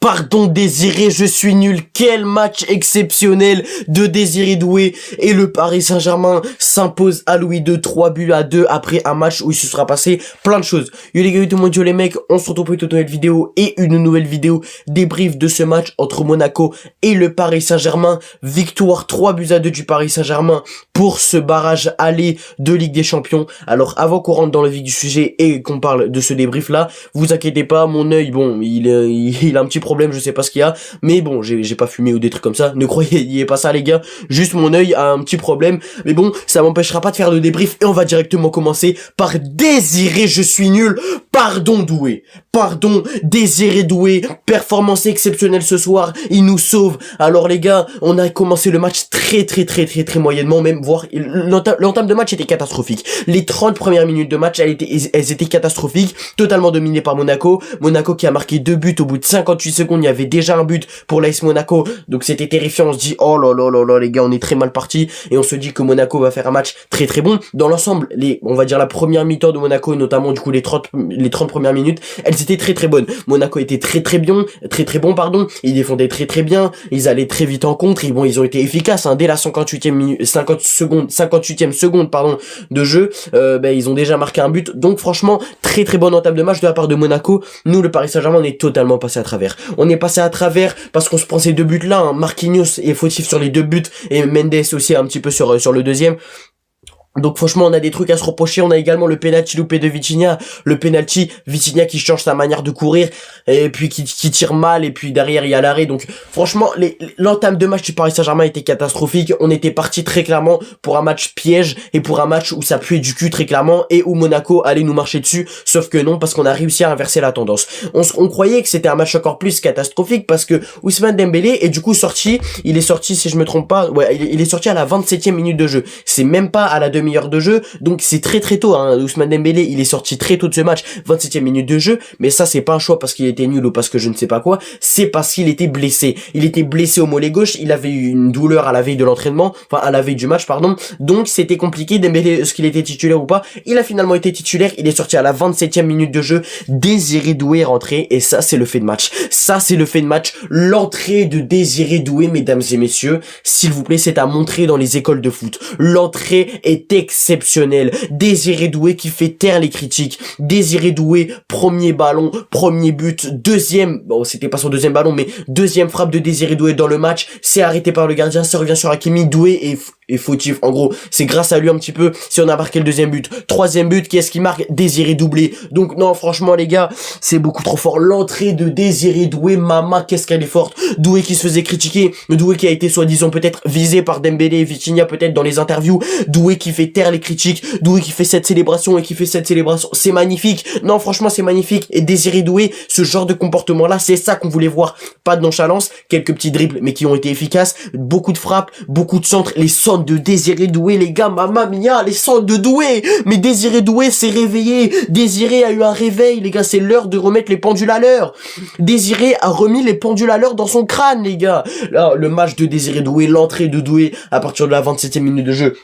Pardon Désiré, je suis nul. Quel match exceptionnel de Désiré Doué, et le Paris Saint-Germain s'impose à Louis II 3-2 après un match où il se sera passé plein de choses. Yo les gars, yo tout le monde, yo les mecs, on se retrouve pour une nouvelle vidéo et une nouvelle vidéo débrief de ce match entre Monaco et le Paris Saint-Germain. Victoire 3-2 du Paris Saint-Germain pour ce barrage aller de Ligue des Champions. Alors avant qu'on rentre dans le vif du sujet et qu'on parle de ce débrief là, vous inquiétez pas, mon œil, bon, il a un petit problème, je sais pas ce qu'il y a, mais bon, j'ai pas fumé ou des trucs comme ça, ne croyez pas ça les gars, juste mon œil a un petit problème, mais bon, ça m'empêchera pas de faire le débrief et on va directement commencer par Désiré, je suis nul. Pardon Doué, pardon Désiré Doué, performance exceptionnelle ce soir, il nous sauve. Alors les gars, on a commencé le match très moyennement, même voire l'entame de match était catastrophique. Les 30 premières minutes de match, elles étaient catastrophiques, totalement dominées par Monaco qui a marqué 2 buts au bout de 58 secondes, il y avait déjà un but pour l'AS Monaco, donc c'était terrifiant, on se dit oh là là les gars, on est très mal parti et on se dit que Monaco va faire un match très bon. Dans l'ensemble, on va dire la première mi-temps de Monaco, notamment du coup les 30 premières minutes, elles étaient très bonnes. Monaco était très bon pardon, ils défendaient très bien, ils allaient très vite en contre, et bon, ils ont été efficaces dès la 58e seconde pardon de jeu, ils ont déjà marqué un but. Donc franchement, très bonne entame de match de la part de Monaco. Nous, le Paris Saint-Germain, on est totalement passé à travers. On est passé à travers parce qu'on se prend ces 2 buts là, Marquinhos est fautif sur les 2 buts et Mendes aussi un petit peu sur le deuxième. Donc franchement, on a des trucs à se reprocher. On a également le penalty loupé de Vitinha, Vitinha qui change sa manière de courir et puis qui tire mal, et puis derrière il y a l'arrêt. Donc franchement, l'entame de match du Paris Saint-Germain était catastrophique. On était parti très clairement pour un match piège et pour un match où ça puait du cul très clairement et où Monaco allait nous marcher dessus, sauf que non, parce qu'on a réussi à inverser la tendance. On croyait que c'était un match encore plus catastrophique parce que Ousmane Dembélé est du coup sorti, il est sorti, si je me trompe pas, ouais, il est sorti à la 27e minute de jeu. C'est même pas à la demi-heure de jeu, donc c'est très tôt, Ousmane Dembélé, il est sorti très tôt de ce match, 27e minute de jeu, mais ça c'est pas un choix parce qu'il était nul ou parce que je ne sais pas quoi, c'est parce qu'il était blessé. Il était blessé au mollet gauche, il avait eu une douleur à la veille de l'entraînement, enfin à la veille du match pardon, donc c'était compliqué. Dembélé, est-ce qu'il était titulaire ou pas? Il a finalement été titulaire, il est sorti à la 27e minute de jeu. Désiré Doué est rentré et ça c'est le fait de match. L'entrée de Désiré Doué, mesdames et messieurs, s'il vous plaît, c'est à montrer dans les écoles de foot. L'entrée est exceptionnel. Désiré Doué qui fait taire les critiques. Désiré Doué, premier ballon, premier but, deuxième, bon c'était pas son deuxième ballon, mais deuxième frappe de Désiré Doué dans le match, c'est arrêté par le gardien, ça revient sur Hakimi. Doué est fautif, en gros c'est grâce à lui un petit peu si on a marqué le deuxième but. Troisième but, qui est-ce qui marque? Désiré Doublé. Donc non, franchement les gars, c'est beaucoup trop fort. L'entrée de Désiré Doué, maman, qu'est-ce qu'elle est forte. Doué qui se faisait critiquer, Doué qui a été soi-disant peut-être visé par Dembélé et Vitinha peut-être dans les interviews, Doué qui fait taire les critiques, Doué qui fait cette célébration c'est magnifique. Non franchement c'est magnifique. Et Désiré Doué, ce genre de comportement là, c'est ça qu'on voulait voir. Pas de nonchalance, quelques petits dribbles mais qui ont été efficaces, beaucoup de frappes, beaucoup de centres, les centres de Désiré Doué les gars, mamma mia, les centres de Doué. Mais Désiré Doué s'est réveillé, Désiré a eu un réveil les gars, c'est l'heure de remettre les pendules à l'heure. Désiré a remis les pendules à l'heure dans son crâne les gars. Là, le match de Désiré Doué, l'entrée de Doué à partir de la 27e minute de jeu,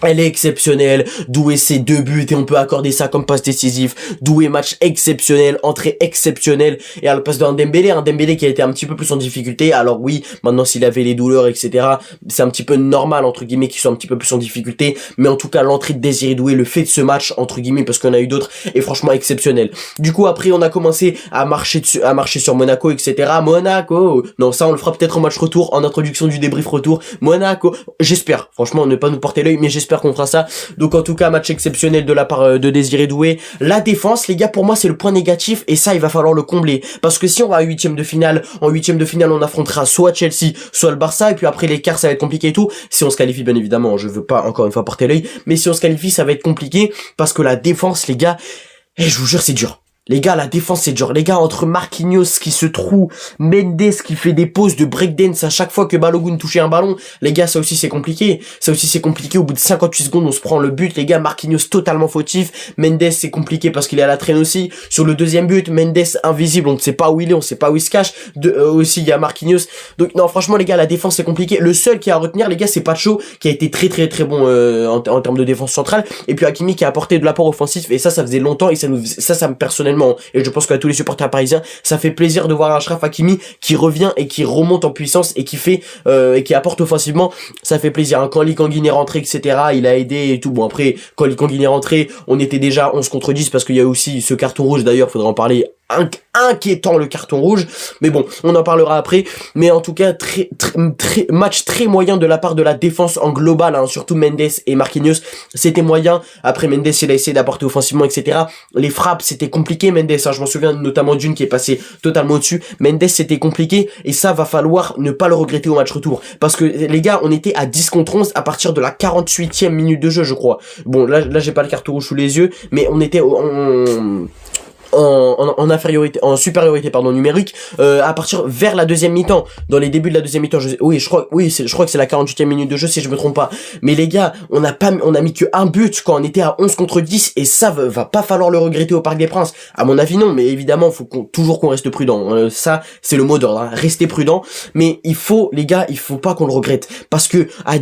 elle est exceptionnelle. Doué c'est 2 buts et on peut accorder ça comme passe décisif. Doué match exceptionnel, entrée exceptionnelle, et à la place d'un Dembélé qui a été un petit peu plus en difficulté. Alors oui, maintenant s'il avait les douleurs etc, c'est un petit peu normal entre guillemets qu'il soit un petit peu plus en difficulté, mais en tout cas l'entrée de Désiré Doué, le fait de ce match entre guillemets, parce qu'on a eu d'autres, est franchement exceptionnel. Du coup après on a commencé à marcher sur Monaco etc. Monaco, non ça on le fera peut-être en match retour, en introduction du débrief retour. Monaco, j'espère, franchement ne pas nous porter l'œil, mais j'espère qu'on fera ça. Donc en tout cas match exceptionnel de la part de Désiré Doué. La défense les gars, pour moi c'est le point négatif et ça il va falloir le combler, parce que si on va à huitième de finale, on affrontera soit Chelsea soit le Barça, et puis après l'écart ça va être compliqué et tout. Si on se qualifie bien évidemment, je veux pas encore une fois porter l'œil, mais si on se qualifie ça va être compliqué parce que la défense les gars, je vous jure c'est dur. Les gars, la défense c'est dur. Les gars, entre Marquinhos qui se trouve, Mendes qui fait des pauses de breakdance à chaque fois que Balogun touchait un ballon, les gars, ça aussi c'est compliqué. Au bout de 58 secondes, on se prend le but. Les gars, Marquinhos totalement fautif. Mendes c'est compliqué parce qu'il est à la traîne aussi. Sur le deuxième but, Mendes invisible, on ne sait pas où il est, on ne sait pas où il se cache. Aussi, il y a Marquinhos. Donc non, franchement les gars, la défense c'est compliqué. Le seul qui a à retenir les gars, c'est Pacho qui a été très bon en termes de défense centrale. Et puis Hakimi qui a apporté de l'apport offensif. Et ça faisait longtemps et ça me personnellement personnellement, et je pense qu'à tous les supporters parisiens, ça fait plaisir de voir Achraf Hakimi qui revient et qui remonte en puissance et qui fait et qui apporte offensivement. Ça fait plaisir, hein. Quand Lee Kang-in est rentré, etc., il a aidé et tout. Bon, après, quand Lee Kang-in est rentré, on était déjà 11 contre 10 parce qu'il y a aussi ce carton rouge, d'ailleurs, faudra en parler, inquiétant, le carton rouge, mais bon, on en parlera après. Mais en tout cas, match très moyen de la part de la défense en global, hein, surtout Mendes et Marquinhos, c'était moyen. Après, Mendes, il a essayé d'apporter offensivement, etc. Les frappes, c'était compliqué, Mendes, hein, je m'en souviens notamment d'une qui est passée totalement au-dessus. Mendes, c'était compliqué, et ça va falloir ne pas le regretter au match retour, parce que les gars, on était à 10 contre 11 à partir de la 48e minute de jeu, je crois. Bon, là j'ai pas le carton rouge sous les yeux, mais on était en infériorité, en supériorité numérique, à partir vers la deuxième mi-temps, dans les débuts de la deuxième mi-temps. Je crois que c'est la 48e minute de jeu si je me trompe pas. Mais les gars, on a mis que un but quand on était à 11 contre 10, et ça va pas falloir le regretter au Parc des Princes. À mon avis non, mais évidemment faut toujours qu'on reste prudent. Ça c'est le mot d'ordre, hein. Restez prudent, mais il faut pas qu'on le regrette, parce que à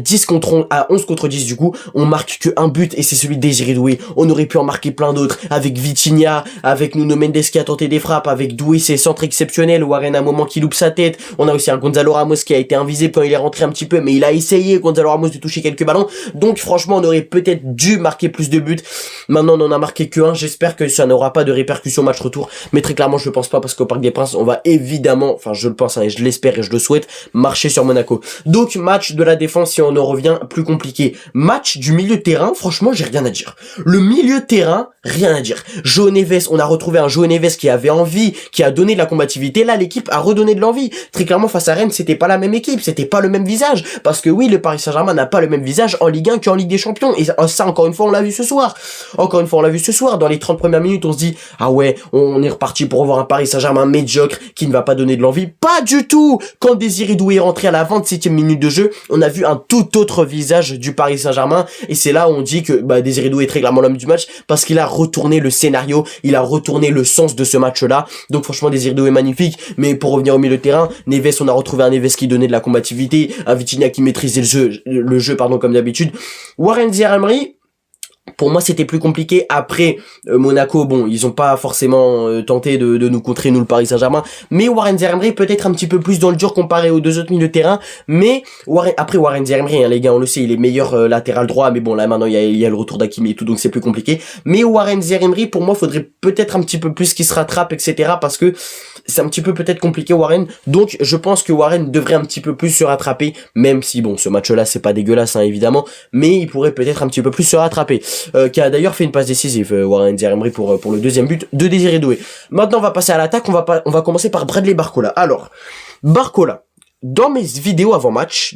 11 contre 10 du coup, on marque que un but, et c'est celui de Désiré Doué. On aurait pu en marquer plein d'autres avec Vitinha, avec Nuno Mendes qui a tenté des frappes, avec Doué ses centres exceptionnels, Warren à un moment qui loupe sa tête. On a aussi un Gonzalo Ramos qui a été invisible quand il est rentré un petit peu, mais il a essayé, Gonzalo Ramos, de toucher quelques ballons. Donc franchement, on aurait peut-être dû marquer plus de buts. Maintenant, on en a marqué que un. J'espère que ça n'aura pas de répercussions match retour, mais très clairement je pense pas, parce qu'au Parc des Princes on va évidemment, enfin je le pense, hein, et je l'espère et je le souhaite, marcher sur Monaco. Donc match de la défense, si on en revient, plus compliqué. Match du milieu de terrain, franchement j'ai rien à dire. Le milieu de terrain, rien à dire. João Neves, on a retrouvé un João Neves qui avait envie, qui a donné de la combativité. Là, l'équipe a redonné de l'envie. Très clairement, face à Rennes, c'était pas la même équipe, c'était pas le même visage. Parce que oui, le Paris Saint-Germain n'a pas le même visage en Ligue 1 qu'en Ligue des Champions. Et ça, encore une fois, on l'a vu ce soir. Dans les 30 premières minutes, on se dit, ah ouais, on est reparti pour revoir un Paris Saint-Germain médiocre qui ne va pas donner de l'envie. Pas du tout! Quand Désiré Doué est rentré à la 27e minute de jeu, on a vu un tout autre visage du Paris Saint-Germain. Et c'est là où on dit que, Désiré Doué est très clairement l'homme du match, parce qu'il a retourné le scénario, il a retourné le sens de ce match-là. Donc franchement, Désiré Doué est magnifique. Mais pour revenir au milieu de terrain, Neves, on a retrouvé un Neves qui donnait de la combativité, un Vitinha qui maîtrisait le jeu comme d'habitude. Warren Zaïre-Emery, pour moi c'était plus compliqué. Après Monaco, bon, ils ont pas forcément tenté de nous contrer, nous, le Paris Saint-Germain, mais Warren Zaïre-Emery peut-être un petit peu plus dans le dur comparé aux deux autres milieux de terrain. Mais Warren Zaïre-Emery, hein, les gars, on le sait, il est meilleur latéral droit, mais bon, là maintenant il y a le retour d'Hakimi et tout, donc c'est plus compliqué. Mais Warren Zaïre-Emery, pour moi, faudrait peut-être un petit peu plus qu'il se rattrape, etc., parce que c'est un petit peu peut-être compliqué, Warren. Donc je pense que Warren devrait un petit peu plus se rattraper, même si bon, ce match-là c'est pas dégueulasse, hein, évidemment, mais il pourrait peut-être un petit peu plus se rattraper. Qui a d'ailleurs fait une passe décisive, Warren Zaïre-Emery, pour le deuxième but de Désiré Doué. Maintenant on va passer à l'attaque, on va commencer par Bradley Barcola. Alors, Barcola, dans ma vidéo avant match,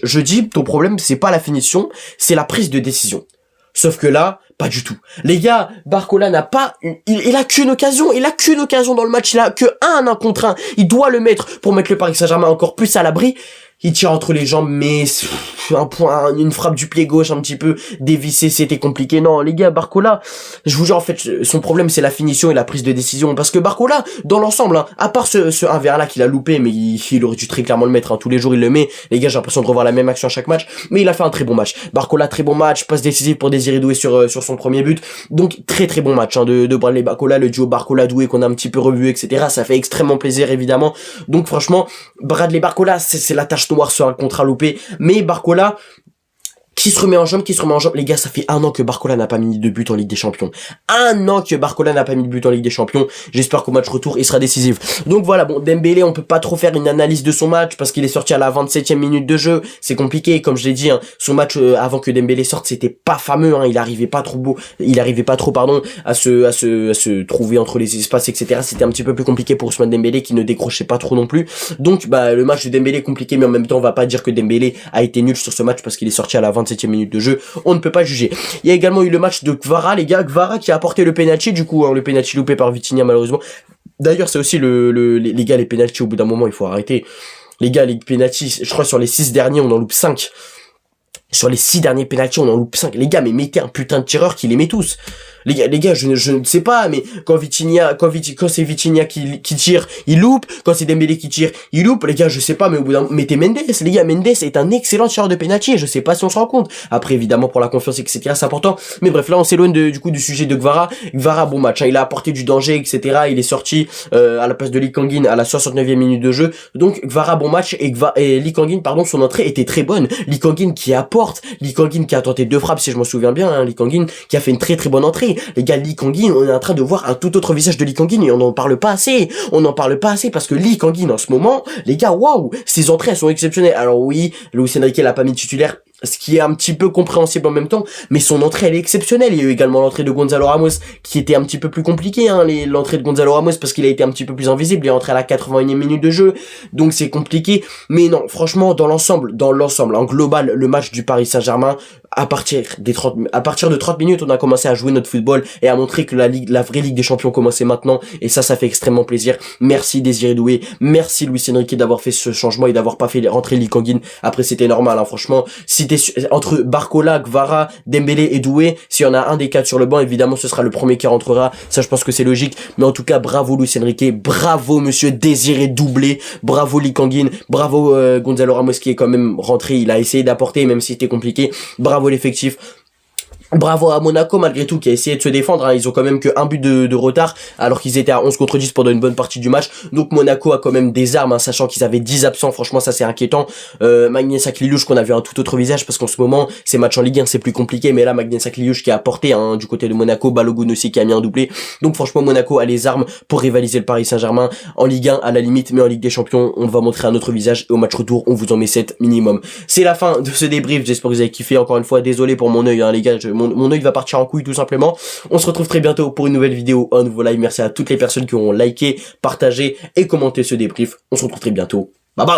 je dis, ton problème c'est pas la finition, c'est la prise de décision. Sauf que là, pas du tout. Les gars, Barcola n'a pas, il a qu'une occasion dans le match, il a que un contre un. Il doit le mettre pour mettre le Paris Saint-Germain encore plus à l'abri. Il tire entre les jambes, mais une frappe du pied gauche un petit peu dévissée, c'était compliqué. Non, les gars, Barcola, je vous jure, en fait, son problème c'est la finition et la prise de décision. Parce que Barcola, dans l'ensemble, hein, à part ce 1v1 là qu'il a loupé, mais il aurait dû très clairement le mettre, hein, tous les jours il le met. Les gars, j'ai l'impression de revoir la même action à chaque match, mais il a fait un très bon match. Barcola, très bon match, passe décisive pour Désiré Doué sur son premier but. Donc très très bon match, hein, de Bradley Barcola, le duo Barcola Doué qu'on a un petit peu revu, etc. Ça fait extrêmement plaisir, évidemment. Donc franchement, Bradley Barcola, c'est la tâche noire sur un contrat loupé, mais Barcola qui se remet en jambe, les gars, ça fait 1 an que Barcola n'a pas mis de but en Ligue des Champions. 1 an que Barcola n'a pas mis de but en Ligue des Champions. J'espère qu'au match retour, il sera décisif. Donc voilà, bon, Dembélé, on peut pas trop faire une analyse de son match parce qu'il est sorti à la 27e minute de jeu. C'est compliqué, comme je l'ai dit, hein, son match avant que Dembélé sorte, c'était pas fameux, hein, il arrivait pas trop, à se trouver entre les espaces, etc. C'était un petit peu plus compliqué pour Ousmane Dembélé qui ne décrochait pas trop non plus. Donc, le match de Dembélé est compliqué, mais en même temps, on va pas dire que Dembélé a été nul sur ce match parce qu'il est sorti à la 27e minute de jeu, on ne peut pas juger. Il y a également eu le match de Kvara, les gars, Kvara qui a apporté le penalty, du coup, hein, le penalty loupé par Vitinha malheureusement. D'ailleurs, c'est aussi les gars, les penalty, au bout d'un moment, il faut arrêter. Les gars, les penalty, je crois sur les 6 derniers, on en loupe 5. Sur les 6 derniers penalty, on en loupe 5. Les gars, mais mettez un putain de tireur qui les met tous. Les gars, je ne sais pas, mais quand c'est Vitinha qui tire, il loupe. Quand c'est Dembélé qui tire, il loupe. Les gars, je sais pas, mais au bout d'un moment, mettez Mendes. Les gars, Mendes est un excellent tireur de penalty. Je sais pas si on se rend compte. Après, évidemment, pour la confiance, etc., c'est important. Mais bref, là, on s'éloigne du coup du sujet de Kvara. Kvara, bon match, hein, il a apporté du danger, etc. Il est sorti à la place de Lee Kang-in à la 69e minute de jeu. Donc, Kvara, bon match, et Lee Kang-in, pardon, son entrée était très bonne. Lee Kang-in qui apporte, Lee Kang-in qui a tenté 2 frappes, si je m'en souviens bien, hein, Lee Kang-in qui a fait une très très bonne entrée. Les gars, Lee Kang-in, on est en train de voir un tout autre visage de Lee Kang-in et on n'en parle pas assez. On n'en parle pas assez parce que Lee Kang-in en ce moment, les gars, waouh, ses entrées elles sont exceptionnelles. Alors oui, Luis Enrique l'a pas mis titulaire, ce qui est un petit peu compréhensible en même temps, mais son entrée elle est exceptionnelle. Il y a eu également l'entrée de Gonzalo Ramos qui était un petit peu plus compliquée, hein, l'entrée de Gonzalo Ramos parce qu'il a été un petit peu plus invisible, il est entré à la 81e minute de jeu, donc c'est compliqué, mais non, franchement, dans l'ensemble, en global, le match du Paris Saint-Germain, à partir de 30 minutes, on a commencé à jouer notre football et à montrer que la vraie Ligue des Champions commençait maintenant, et ça fait extrêmement plaisir. Merci Désiré Doué, merci Luis Enrique d'avoir fait ce changement et d'avoir pas fait rentrer Lee Kang-in. Après, c'était normal, hein, franchement, si entre Barcola, Kvara, Dembélé et Doué, s'il y en a un des 4 sur le banc, évidemment, ce sera le premier qui rentrera. Ça, je pense que c'est logique. Mais en tout cas, bravo Luis Enrique, bravo monsieur Désiré Doublé, bravo Lee Kang-in, bravo Gonzalo Ramos qui est quand même rentré. Il a essayé d'apporter, même si c'était compliqué. Bravo l'effectif. Bravo à Monaco malgré tout qui a essayé de se défendre, hein. Ils ont quand même que un but de retard alors qu'ils étaient à 11 contre 10 pendant une bonne partie du match. Donc Monaco a quand même des armes, hein, sachant qu'ils avaient 10 absents. Franchement ça c'est inquiétant. Magnès Aklilouche qu'on a vu un tout autre visage parce qu'en ce moment ces matchs en Ligue 1 c'est plus compliqué, mais là Magnès Aklilouche qui a apporté, hein, du côté de Monaco, Balogun aussi qui a mis un doublé. Donc franchement Monaco a les armes pour rivaliser le Paris Saint-Germain en Ligue 1 à la limite, mais en Ligue des Champions on va montrer un autre visage et au match retour on vous en met 7 minimum. C'est la fin de ce débrief, j'espère que vous avez kiffé. Encore une fois désolé pour mon œil, hein, les gars, mon œil va partir en couille tout simplement. On se retrouve très bientôt pour une nouvelle vidéo, un nouveau live. Merci à toutes les personnes qui ont liké, partagé et commenté ce débrief. On se retrouve très bientôt. Bye bye.